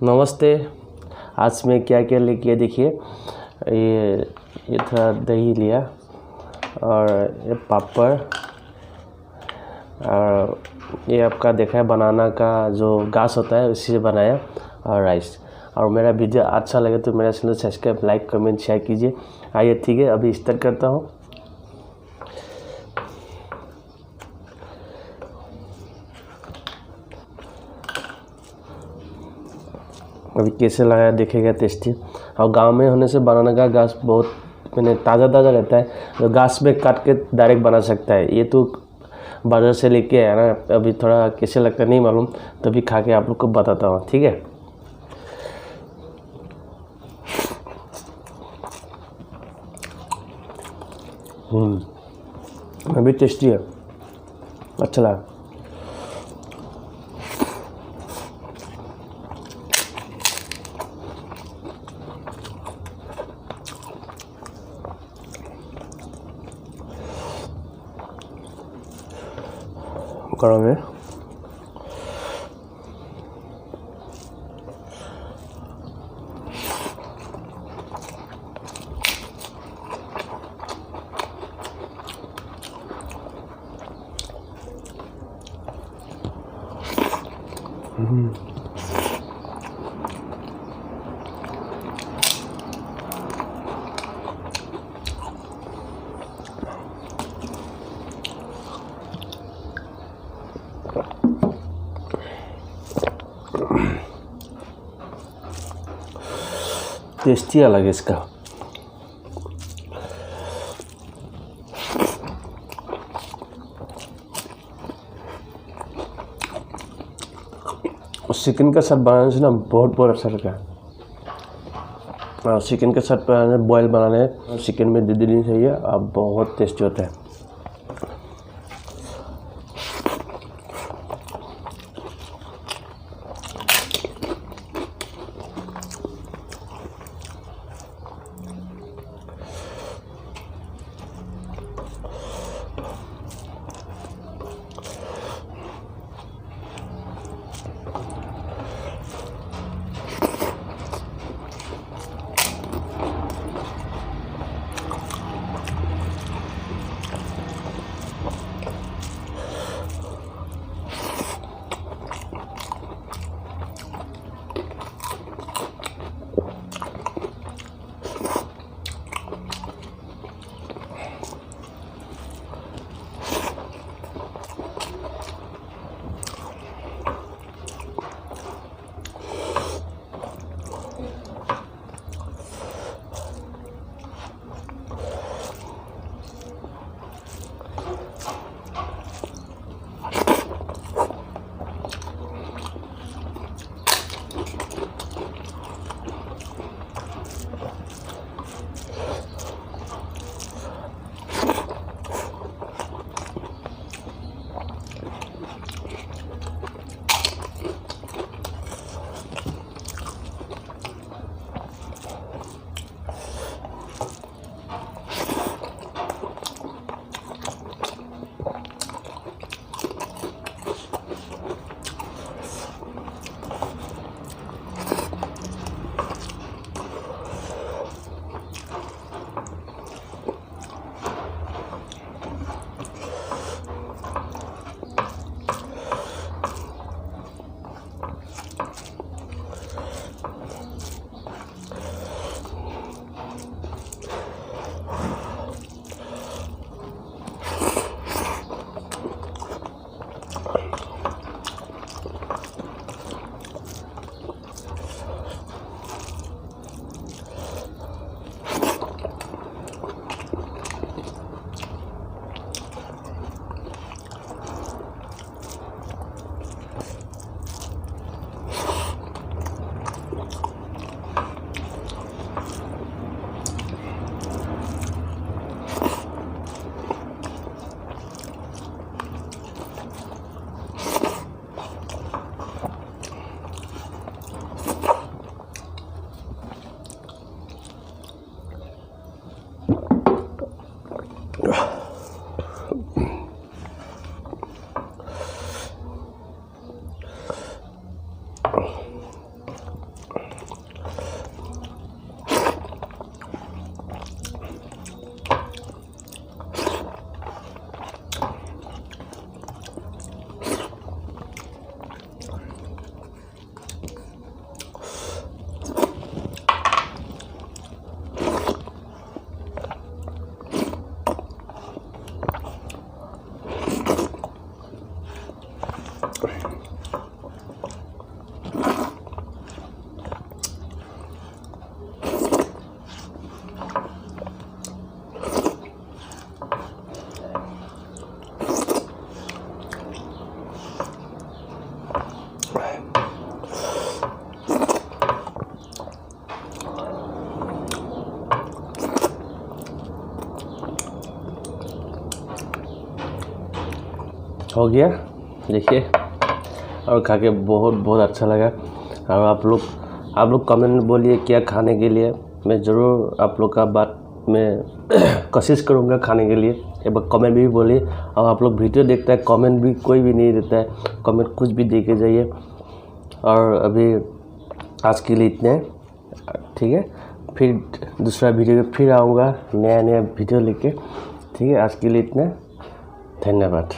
नमस्ते। आज मैं क्या क्या लेके देखिए, ये थोड़ा दही लिया और ये पापड़ और ये आपका देखा है बनाना का जो घास होता है उसी से बनाया और राइस। और मेरा वीडियो अच्छा लगे तो मेरा channel subscribe, like, comment, share कीजिए। आइए ठीक है, अभी स्टार्ट करता हूँ। अभी कैसे लगाया देखेगा, टेस्टी। और गांव में होने से बनाना का घास बहुत मैंने ताज़ा रहता है, तो घास में काट के डायरेक्ट बना सकता है। ये तो बाज़ार से लेके आया ना, अभी थोड़ा कैसे लगता है नहीं मालूम, तभी खा के आप लोग को बताता हूँ, ठीक है। अभी टेस्टी है, अच्छा लगा। गरम है। टेस्टी अलग है इसका। चिकन का साथ बनाने से ना बहुत अच्छा लगता है। और चिकन के साथ बनाने, बॉयल बनाने चिकन में 2 दिन चाहिए, अब बहुत टेस्टी होता है। हो गया देखिए, और खा के बहुत बहुत अच्छा लगा। और आप लोग कमेंट में बोलिए क्या खाने के लिए, मैं ज़रूर आप लोग का बात में कोशिश करूँगा खाने के लिए। एक बार कमेंट भी बोलिए। और आप लोग वीडियो देखता है, कमेंट भी कोई भी नहीं देता है, कमेंट कुछ भी दे के जाइए। और अभी आज के लिए इतने, ठीक है। फिर दूसरा वीडियो में फिर आऊँगा नया वीडियो लेके, ठीक है। आज के लिए इतने, धन्यवाद।